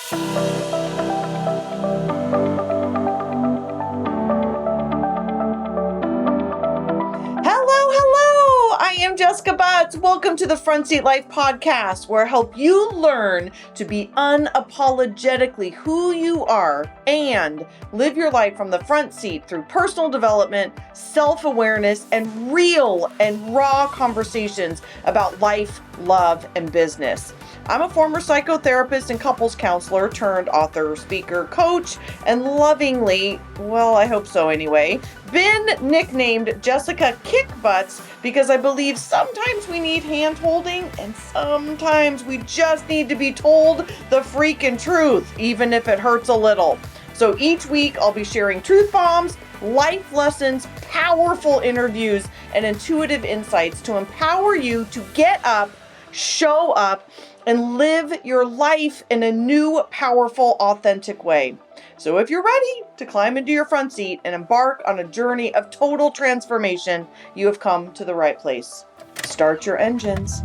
I am Jessica Butts. Welcome to the Front Seat Life podcast, where I help you learn to be unapologetically who you are and live your life from the front seat through personal development, self-awareness, and real and raw conversations about life, love, and business. I'm a former psychotherapist and couples counselor turned author, speaker, coach, and lovingly, well, I hope so anyway, been nicknamed Jessica Kick Butts because I believe sometimes we need hand holding and sometimes we just need to be told the freaking truth, even if it hurts a little. So each week I'll be sharing truth bombs, life lessons, powerful interviews, and intuitive insights to empower you to get up, show up, and live your life in a new, powerful, authentic way. So if you're ready to climb into your front seat and embark on a journey of total transformation, you have come to the right place. Start your engines.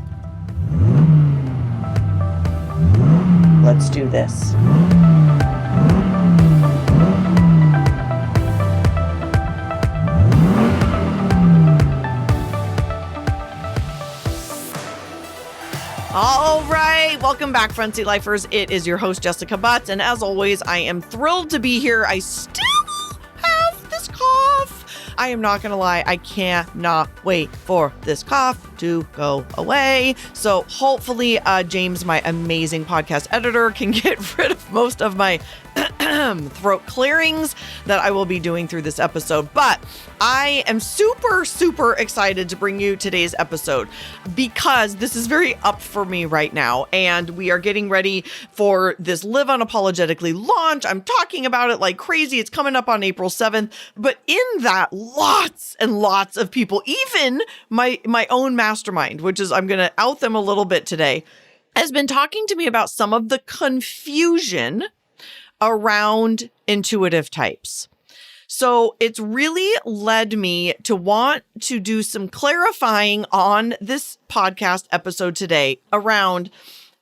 Let's do this. All right, welcome back, Front Seat Lifers. It is your host, Jessica Butts, and as always, I am thrilled to be here. I still have this cough. I am not going to lie, I cannot wait for this cough to go away. So hopefully, James, my amazing podcast editor, can get rid of most of my throat clearings that I will be doing through this episode. But I am super, super excited to bring you today's episode because this is very up for me right now. And we are getting ready for this Live Unapologetically launch. I'm talking about it like crazy. It's coming up on April 7th. But in that, lots and lots of people, even my own mastermind, which is, I'm going to out them a little bit today, has been talking to me about some of the confusion around intuitive types. So it's really led me to want to do some clarifying on this podcast episode today around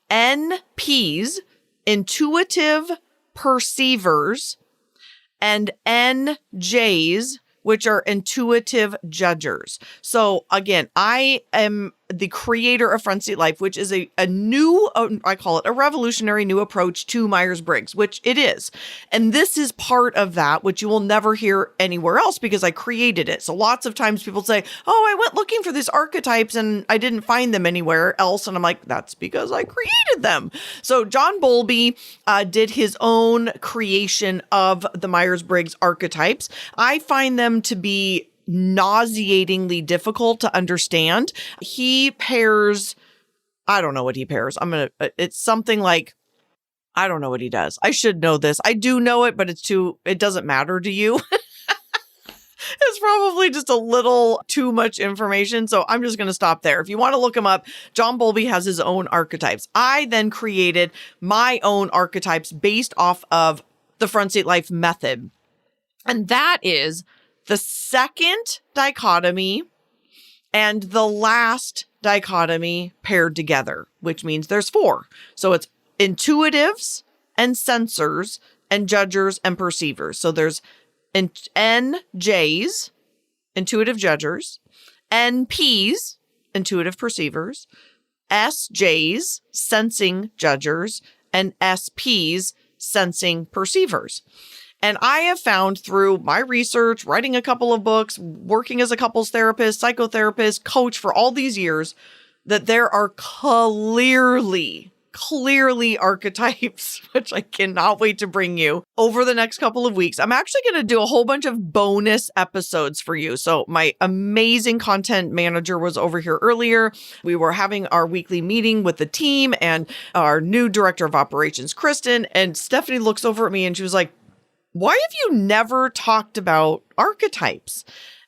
NPs, intuitive perceivers, and NJs, which are intuitive judgers. So again, I am the creator of Front Seat Life, which is a new, I call it a revolutionary new approach to Myers-Briggs, which it is. And this is part of that, which you will never hear anywhere else because I created it. So lots of times people say, oh, I went looking for these archetypes and I didn't find them anywhere else. And I'm like, that's because I created them. So John Bowlby did his own creation of the Myers-Briggs archetypes. I find them to be nauseatingly difficult to understand. He pairs, I don't know what he pairs. It's something like, I don't know what he does. I should know this. I do know it, but it doesn't matter to you. It's probably just a little too much information. So I'm just going to stop there. If you want to look him up, John Bowlby has his own archetypes. I then created my own archetypes based off of the Front Seat Life method. And that is the second dichotomy and the last dichotomy paired together, which means there's 4. So it's intuitives and sensors and judgers and perceivers. So there's NJs, intuitive judgers, NPs, intuitive perceivers, SJs, sensing judgers, and SPs, sensing perceivers. And I have found through my research, writing a couple of books, working as a couples therapist, psychotherapist, coach for all these years, that there are clearly archetypes, which I cannot wait to bring you over the next couple of weeks. I'm actually going to do a whole bunch of bonus episodes for you. So my amazing content manager was over here earlier. We were having our weekly meeting with the team and our new director of operations, Kristen, and Stephanie looks over at me and she was like, why have you never talked about archetypes?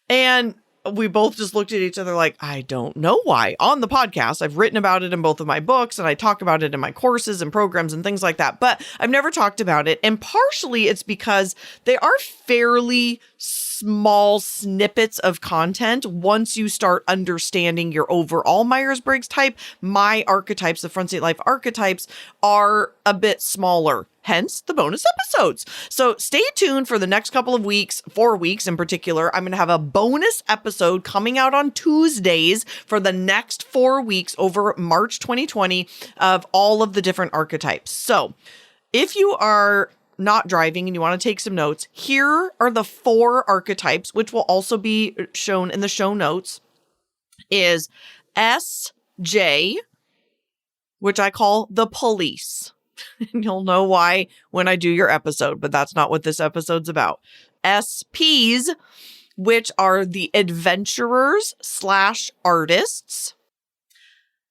And we both just looked at each other like, I don't know why. On the podcast, I've written about it in both of my books and I talk about it in my courses and programs and things like that, but I've never talked about it. And partially it's because they are fairly small snippets of content. Once you start understanding your overall Myers-Briggs type, my archetypes, the Front Seat Life archetypes, are a bit smaller. hence the bonus episodes. So stay tuned for the next couple of weeks, 4 weeks in particular. I'm going to have a bonus episode coming out on Tuesdays for the next 4 weeks over March 2020 of all of the different archetypes. So if you are not driving and you want to take some notes, here are the 4 archetypes, which will also be shown in the show notes, is SJ, which I call the police. You'll know why when I do your episode, but that's not what this episode's about. SPs, which are the adventurers / artists.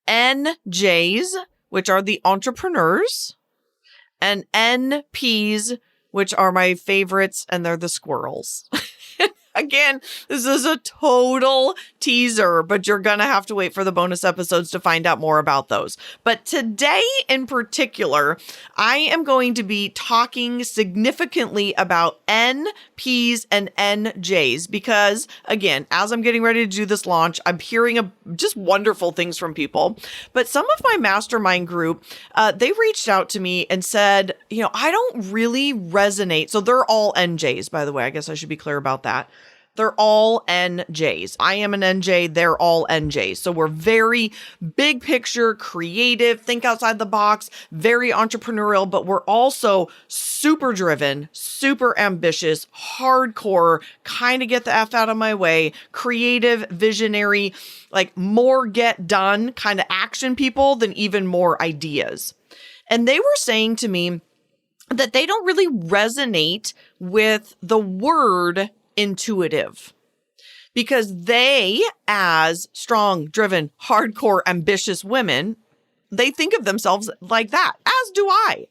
NJs, which are the entrepreneurs. And NPs, which are my favorites, and they're the squirrels. Again, this is a total teaser, but you're going to have to wait for the bonus episodes to find out more about those. But today in particular, I am going to be talking significantly about NPs and NJs because, again, as I'm getting ready to do this launch, I'm hearing just wonderful things from people. But some of my mastermind group, they reached out to me and said, I don't really resonate. So they're all NJs, by the way. I guess I should be clear about that. They're all NJs. I am an NJ. They're all NJs. So we're very big picture, creative, think outside the box, very entrepreneurial, but we're also super driven, super ambitious, hardcore, kind of get the F out of my way, creative, visionary, like more get done kind of action people than even more ideas. And they were saying to me that they don't really resonate with the word intuitive because they, as strong, driven, hardcore, ambitious women, they think of themselves like that, as do I.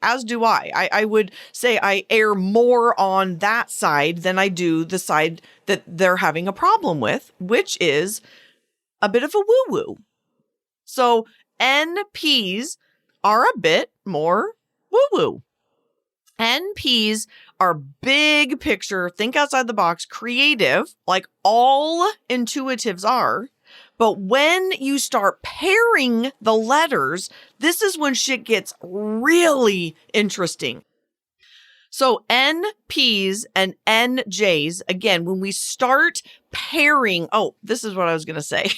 I would say I err more on that side than I do the side that they're having a problem with, which is a bit of a woo-woo. So NPs are a bit more woo-woo. NPs are big picture, think outside the box, creative, like all intuitives are. But when you start pairing the letters, this is when shit gets really interesting. So NPs and NJs, again, when we start pairing, this is what I was going to say.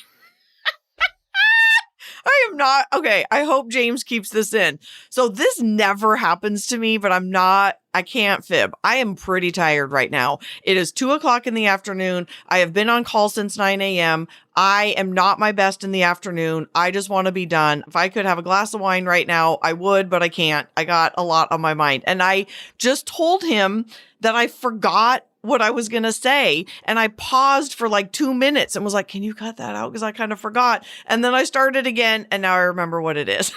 I am not, okay, I hope James keeps this in. So this never happens to me, but I can't fib. I am pretty tired right now. It is 2:00 in the afternoon. I have been on call since 9 a.m. I am not my best in the afternoon. I just want to be done. If I could have a glass of wine right now, I would, but I can't. I got a lot on my mind. And I just told him that I forgot what I was going to say. And I paused for like 2 minutes and was like, can you cut that out? Because I kind of forgot. And then I started again and now I remember what it is.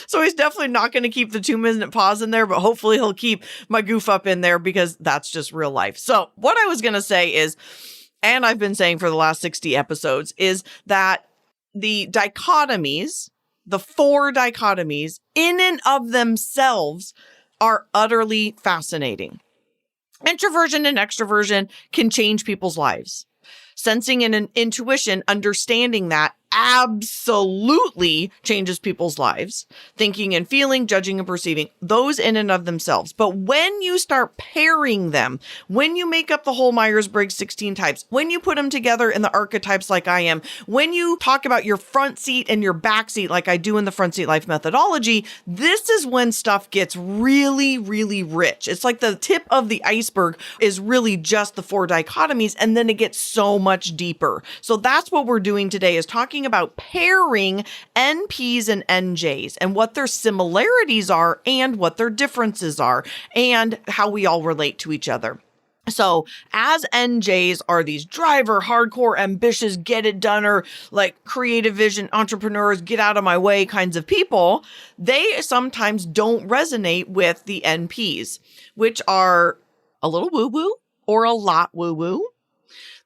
So he's definitely not going to keep the 2-minute pause in there, but hopefully he'll keep my goof up in there because that's just real life. So what I was going to say is, and I've been saying for the last 60 episodes, is that the dichotomies, the 4 dichotomies in and of themselves are utterly fascinating. Introversion and extroversion can change people's lives. Sensing and an intuition, understanding that absolutely changes people's lives. Thinking and feeling, judging and perceiving, those in and of themselves. But when you start pairing them, when you make up the whole Myers-Briggs 16 types, when you put them together in the archetypes like I am, when you talk about your front seat and your back seat like I do in the front seat life methodology, this is when stuff gets really, really rich. It's like the tip of the iceberg is really just the 4 dichotomies, and then it gets so much deeper. So that's what we're doing today, is talking about pairing NPs and NJs and what their similarities are and what their differences are and how we all relate to each other. So as NJs are these driver, hardcore, ambitious, get it doneer, like creative vision, entrepreneurs, get out of my way kinds of people, they sometimes don't resonate with the NPs, which are a little woo-woo or a lot woo-woo.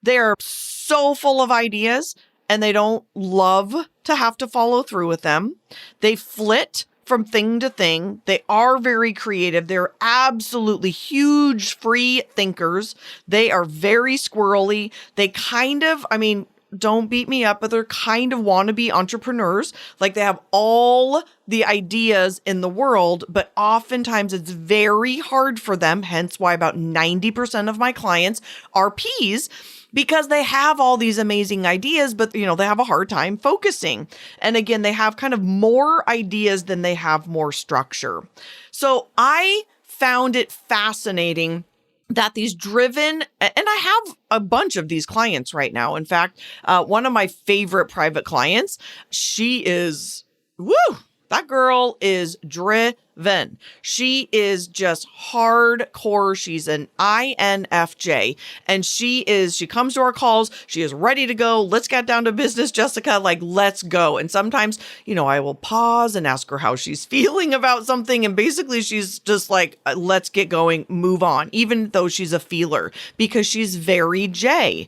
They're so full of ideas and they don't love to have to follow through with them. They flit from thing to thing. They are very creative. They're absolutely huge free thinkers. They are very squirrely. They kind of, don't beat me up, but they're kind of wannabe entrepreneurs. Like they have all the ideas in the world, but oftentimes it's very hard for them. Hence why about 90% of my clients are Ps, because they have all these amazing ideas, but they have a hard time focusing. And again, they have kind of more ideas than they have more structure. So I found it fascinating that these driven, and I have a bunch of these clients right now. In fact, one of my favorite private clients, she is, that girl is driven. She is just hardcore. She's an INFJ, and she comes to our calls. She is ready to go. Let's get down to business, Jessica. Like, let's go. And sometimes, I will pause and ask her how she's feeling about something. And basically she's just like, let's get going, move on, even though she's a feeler, because she's very J.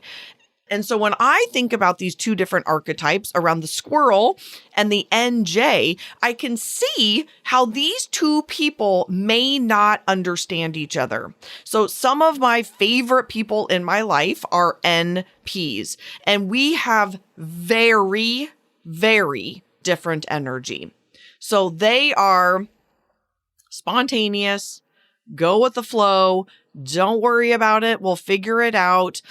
And so when I think about these two different archetypes around the squirrel and the NJ, I can see how these two people may not understand each other. So some of my favorite people in my life are NPs, and we have very, very different energy. So they are spontaneous, go with the flow, don't worry about it, we'll figure it out.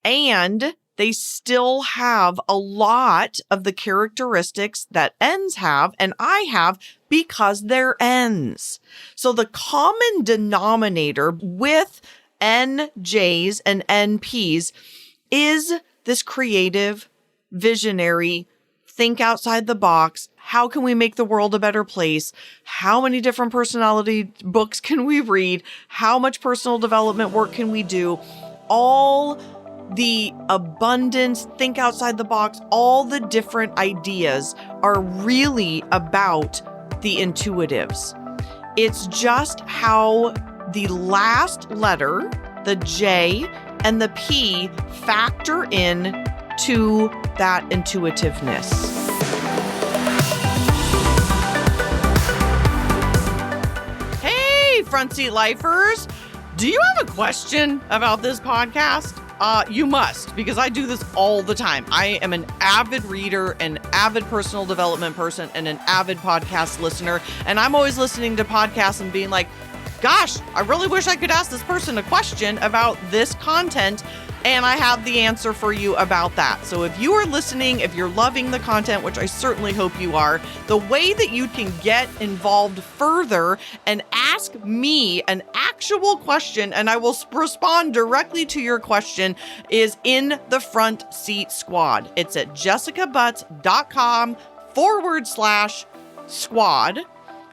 And they still have a lot of the characteristics that Ns have and I have because they're Ns. So the common denominator with NJs and NPs is this creative, visionary, think outside the box. How can we make the world a better place? How many different personality books can we read? How much personal development work can we do? All the abundance, think outside the box, all the different ideas are really about the intuitives. It's just how the last letter, the J and the P, factor in to that intuitiveness. Hey, front seat lifers. Do you have a question about this podcast? You must, because I do this all the time. I am an avid reader, an avid personal development person, and an avid podcast listener. And I'm always listening to podcasts and being like, gosh, I really wish I could ask this person a question about this content. And I have the answer for you about that. So if you are listening, if you're loving the content, which I certainly hope you are, the way that you can get involved further and ask me an actual question, and I will respond directly to your question, is in the Front Seat Squad. It's at jessicabutts.com/squad.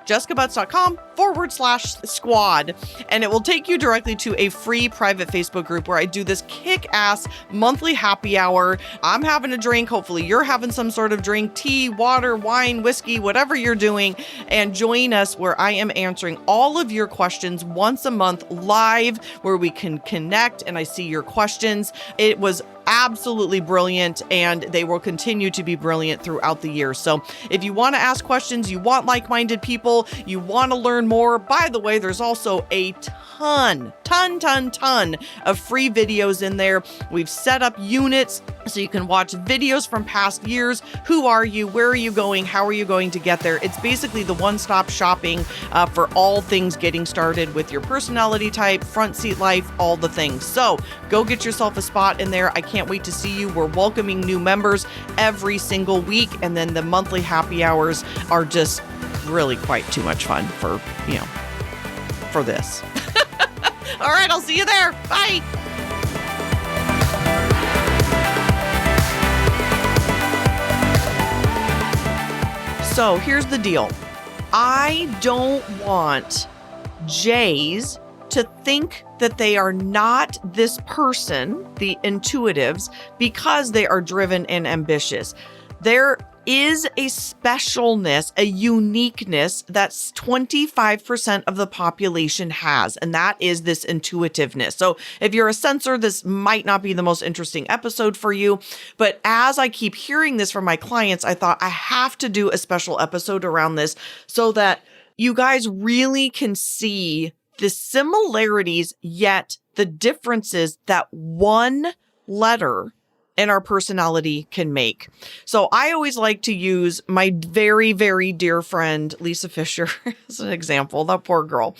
jessicabutts.com/squad. And it will take you directly to a free private Facebook group where I do this kick-ass monthly happy hour. I'm having a drink. Hopefully you're having some sort of drink, tea, water, wine, whiskey, whatever you're doing. And join us where I am answering all of your questions once a month live, where we can connect and I see your questions. It was absolutely brilliant, and they will continue to be brilliant throughout the year. So if you want to ask questions, you want like-minded people, you want to learn more, by the way, there's also a ton of free videos in there. We've set up units so you can watch videos from past years. Who are you? Where are you going? How are you going to get there? It's basically the one-stop shopping for all things getting started with your personality type, front seat life, all the things. So go get yourself a spot in there. I can't wait to see you. We're welcoming new members every single week. And then the monthly happy hours are just really quite too much fun for this. All right, I'll see you there. Bye. So here's the deal. I don't want J's to think that they are not this person, the intuitives, because they are driven and ambitious. There is a specialness, a uniqueness that 25% of the population has, and that is this intuitiveness. So if you're a sensor, this might not be the most interesting episode for you, but as I keep hearing this from my clients, I thought I have to do a special episode around this so that you guys really can see the similarities, yet the differences that one letter and our personality can make. So I always like to use my very, very dear friend, Lisa Fisher, as an example. That poor girl.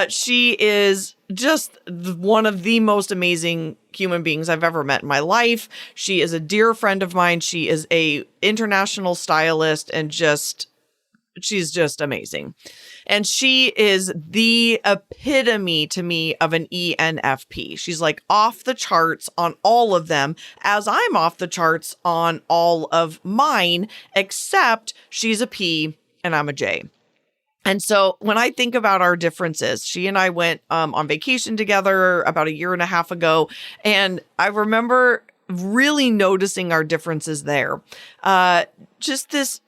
She is just one of the most amazing human beings I've ever met in my life. She is a dear friend of mine. She is a international stylist and she's just amazing. And she is the epitome to me of an ENFP. She's like off the charts on all of them, as I'm off the charts on all of mine, except she's a P and I'm a J. And so when I think about our differences, she and I went on vacation together about a year and a half ago. And I remember really noticing our differences there. Just this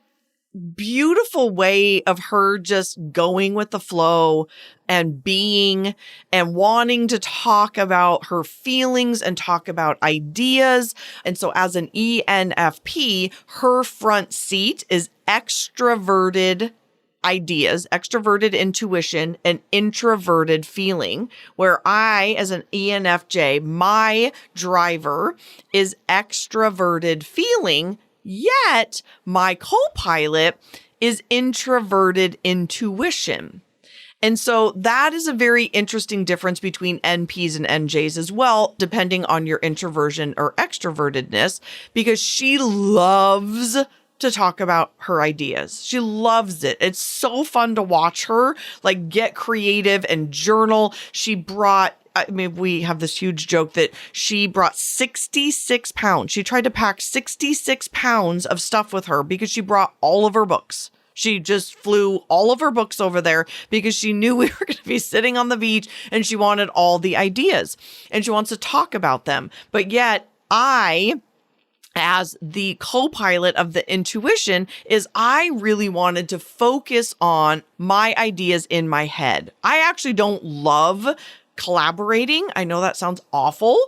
beautiful way of her just going with the flow and being and wanting to talk about her feelings and talk about ideas. And so as an ENFP, her front seat is extroverted ideas, extroverted intuition, and introverted feeling, where I, as an ENFJ, my driver is extroverted feeling. Yet my co-pilot is introverted intuition. And so that is a very interesting difference between NPs and NJs as well, depending on your introversion or extrovertedness, because she loves to talk about her ideas. She loves it. It's so fun to watch her like get creative and journal. We have this huge joke that she brought 66 pounds. She tried to pack 66 pounds of stuff with her because she brought all of her books. She just flew all of her books over there because she knew we were going to be sitting on the beach and she wanted all the ideas and she wants to talk about them. But yet I, as the co-pilot of the intuition, I really wanted to focus on my ideas in my head. I actually don't love collaborating. I know that sounds awful.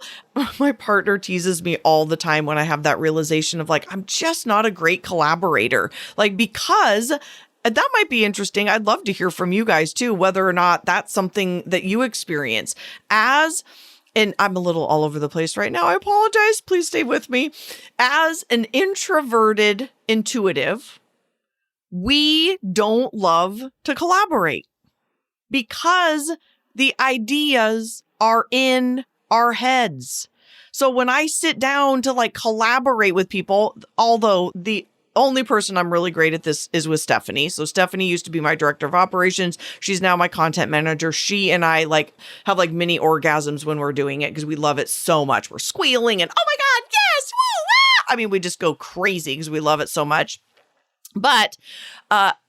My partner teases me all the time when I have that realization of like, I'm just not a great collaborator. Like, because that might be interesting. I'd love to hear from you guys too, whether or not that's something that you experience and I'm a little all over the place right now. I apologize. Please stay with me. As an introverted intuitive, we don't love to collaborate because the ideas are in our heads. So when I sit down to like collaborate with people, although the only person I'm really great at this is with Stephanie. So Stephanie used to be my director of operations. She's now my content manager. She and I have mini orgasms when we're doing it because we love it so much. We're squealing and, oh my God, yes, woo, ah! I mean, we just go crazy because we love it so much. But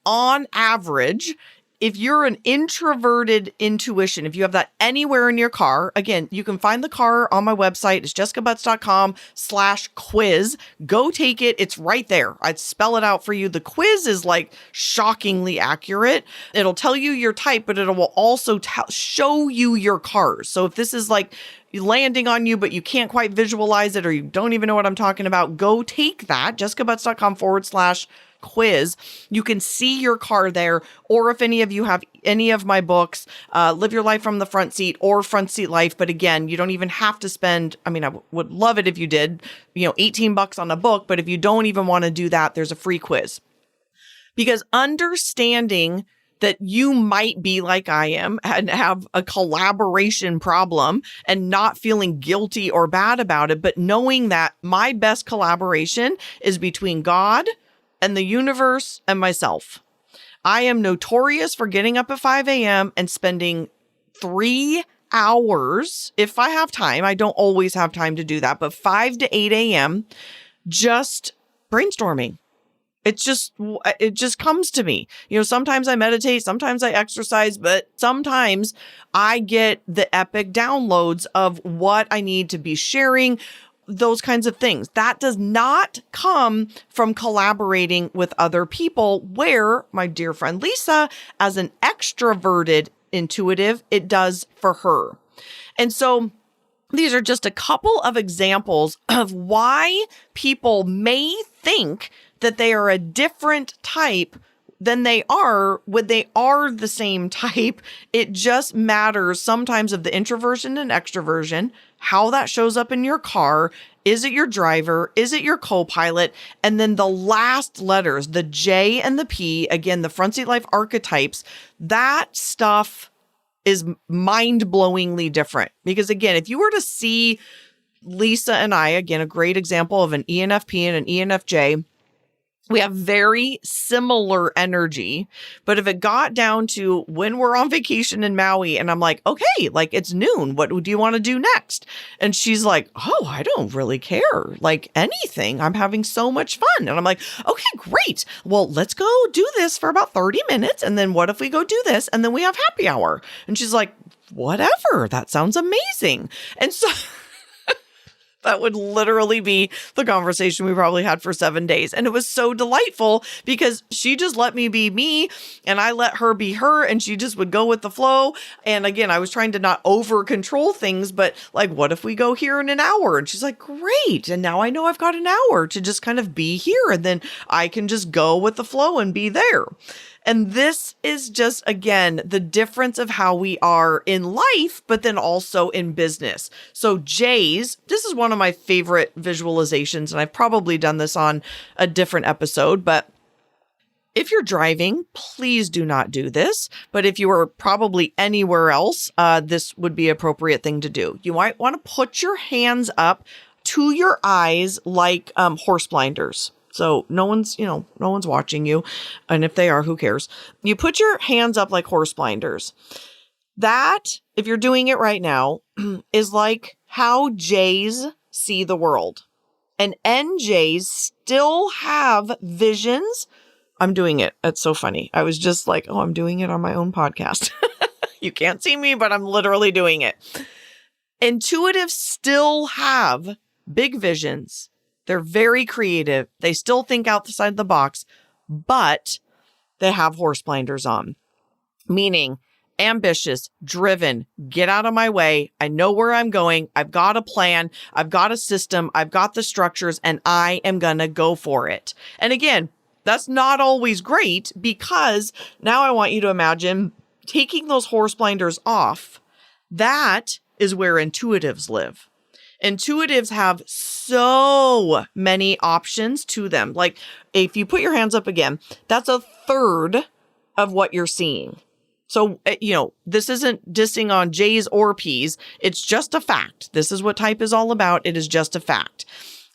on average, if you're an introverted intuition, if you have that anywhere in your car, again, you can find the car on my website. It's jessicabutts.com/quiz. Go take it. It's right there. I'd spell it out for you. The quiz is shockingly accurate. It'll tell you your type, but it will also show you your cars. So if this is landing on you, but you can't quite visualize it or you don't even know what I'm talking about, go take that, jessicabutts.com/quiz. You can see your car there, or if any of you have any of my books, Live Your Life from the Front Seat or Front Seat Life. But again, you don't even have to spend, I would love it if you did, $18 on a book. But if you don't even want to do that, there's a free quiz. Because understanding that you might be like I am and have a collaboration problem and not feeling guilty or bad about it, but knowing that my best collaboration is between God and the universe and myself. I am notorious for getting up at 5 a.m. and spending 3 hours, if I have time. I don't always have time to do that, but 5 to 8 a.m. just brainstorming. It just comes to me. Sometimes I meditate, sometimes I exercise, but sometimes I get the epic downloads of what I need to be sharing, those kinds of things. That does not come from collaborating with other people, where my dear friend Lisa, as an extroverted intuitive, it does for her. And so these are just a couple of examples of why people may think that they are a different type than they are when they are the same type. It just matters sometimes of the introversion and extroversion, how that shows up in your car. Is it your driver? Is it your co-pilot? And then the last letters, the J and the P, again, the front seat life archetypes, that stuff is mind-blowingly different. Because again, if you were to see Lisa and I, again, a great example of an ENFP and an ENFJ, we have very similar energy, but if it got down to when we're on vacation in Maui and I'm like, okay, like it's noon, what do you want to do next? And she's like, oh, I don't really care. Like anything. I'm having so much fun. And I'm like, okay, great. Well, let's go do this for about 30 minutes. And then what if we go do this? And then we have happy hour. And she's like, whatever. That sounds amazing. And so that would literally be the conversation we probably had for 7 days. And it was so delightful because she just let me be me and I let her be her and she just would go with the flow. And again, I was trying to not over control things, but like, what if we go here in an hour? And she's like, great. And now I know I've got an hour to just kind of be here and then I can just go with the flow and be there. And this is just, again, the difference of how we are in life, but then also in business. So J's, this is one of my favorite visualizations, and I've probably done this on a different episode, but if you're driving, please do not do this. But if you are probably anywhere else, this would be an appropriate thing to do. You might want to put your hands up to your eyes like horse blinders. So no one's watching you. And if they are, who cares? You put your hands up like horse blinders. That, if you're doing it right now, is like how J's see the world. And NJs still have visions. I'm doing it. That's so funny. I was just like, oh, I'm doing it on my own podcast. You can't see me, but I'm literally doing it. Intuitives still have big visions. They're very creative. They still think outside the box, but they have horse blinders on, meaning ambitious, driven, get out of my way. I know where I'm going. I've got a plan. I've got a system. I've got the structures, and I am going to go for it. And again, that's not always great because now I want you to imagine taking those horse blinders off. That is where intuitives live. Intuitives have so many options to them. Like if you put your hands up again, that's a third of what you're seeing. So, this isn't dissing on J's or P's. It's just a fact. This is what type is all about. It is just a fact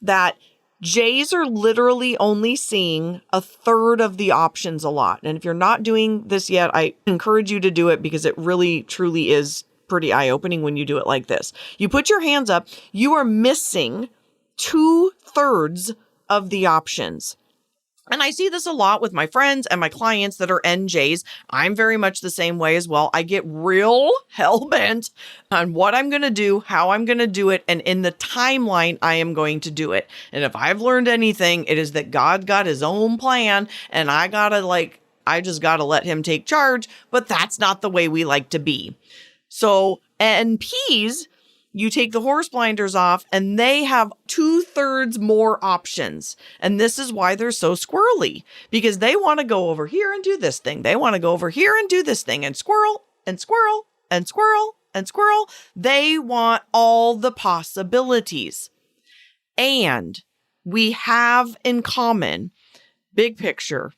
that J's are literally only seeing a third of the options a lot. And if you're not doing this yet, I encourage you to do it because it really, truly is pretty eye-opening when you do it like this. You put your hands up, you are missing 2/3 of the options. And I see this a lot with my friends and my clients that are NJs. I'm very much the same way as well. I get real hell-bent on what I'm going to do, how I'm going to do it, and in the timeline I am going to do it. And if I've learned anything, it is that God got his own plan and I just got to let him take charge, but that's not the way we like to be. So NPs, you take the horse blinders off and they have 2/3 more options. And this is why they're so squirrely, because they want to go over here and do this thing. They want to go over here and do this thing and squirrel and squirrel and squirrel and squirrel. They want all the possibilities. And we have in common big picture,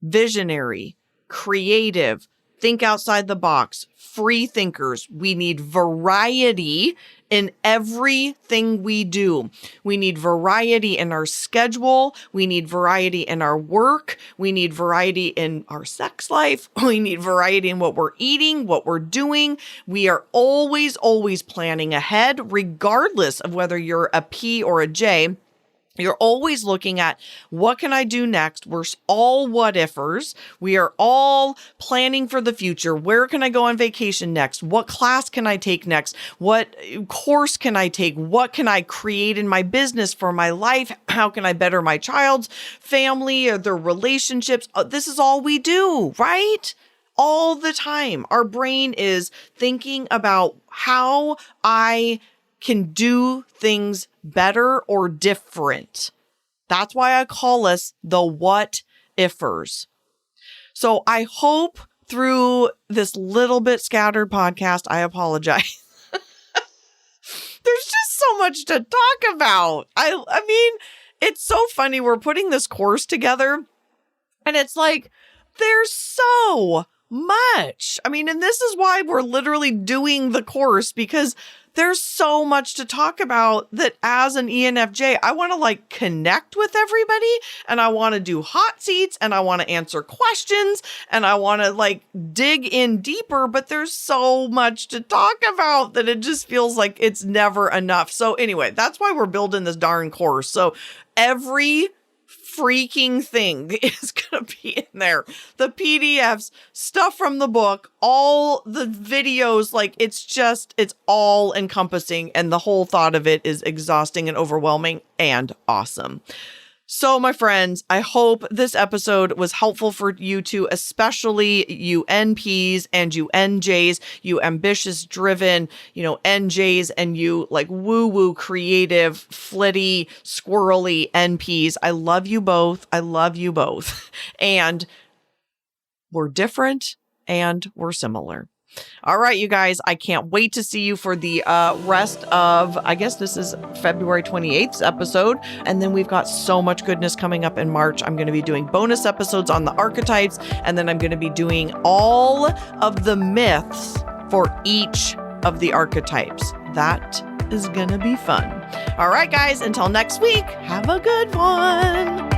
visionary, creative, think outside the box, free thinkers. We need variety in everything we do. We need variety in our schedule. We need variety in our work. We need variety in our sex life. We need variety in what we're eating, what we're doing. We are always, always planning ahead, regardless of whether you're a P or a J. You're always looking at what can I do next? We're all what-ifers. We are all planning for the future. Where can I go on vacation next? What class can I take next? What course can I take? What can I create in my business for my life? How can I better my child's family or their relationships? This is all we do, right? All the time. Our brain is thinking about how I can do things better or different. That's why I call us the what-ifers. So I hope through this little bit scattered podcast, I apologize. There's just so much to talk about. I mean, it's so funny. We're putting this course together and it's like, there's so much. I mean, and this is why we're literally doing the course, because there's so much to talk about that as an ENFJ, I want to like connect with everybody and I want to do hot seats and I want to answer questions and I want to like dig in deeper, but there's so much to talk about that it just feels like it's never enough. So anyway, that's why we're building this darn course. So every freaking thing is going to be in there. The PDFs, stuff from the book, all the videos, like it's all encompassing. And the whole thought of it is exhausting and overwhelming and awesome. So my friends, I hope this episode was helpful for you too, especially you NPs and you NJs, you ambitious driven, NJs and you like woo-woo creative, flitty, squirrely NPs. I love you both. I love you both. And we're different and we're similar. All right, you guys, I can't wait to see you for the rest of, I guess this is February 28th episode. And then we've got so much goodness coming up in March. I'm going to be doing bonus episodes on the archetypes. And then I'm going to be doing all of the myths for each of the archetypes. That is going to be fun. All right, guys, until next week, have a good one.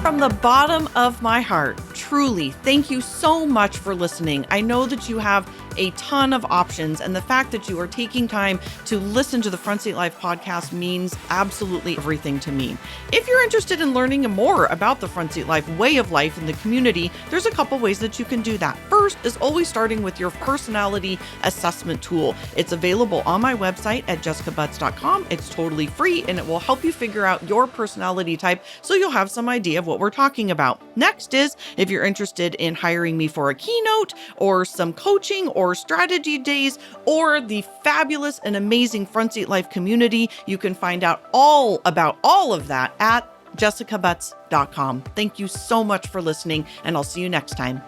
From the bottom of my heart, truly, thank you so much for listening. I know that you have a ton of options, and the fact that you are taking time to listen to the Front Seat Life podcast means absolutely everything to me. If you're interested in learning more about the Front Seat Life way of life in the community, there's a couple ways that you can do that. First is always starting with your personality assessment tool. It's available on my website at jessicabutts.com. It's totally free, and it will help you figure out your personality type so you'll have some idea of what we're talking about. Next is, if you're interested in hiring me for a keynote or some coaching or strategy days or the fabulous and amazing Front Seat Life community, you can find out all about all of that at jessicabutts.com. Thank you so much for listening, and I'll see you next time.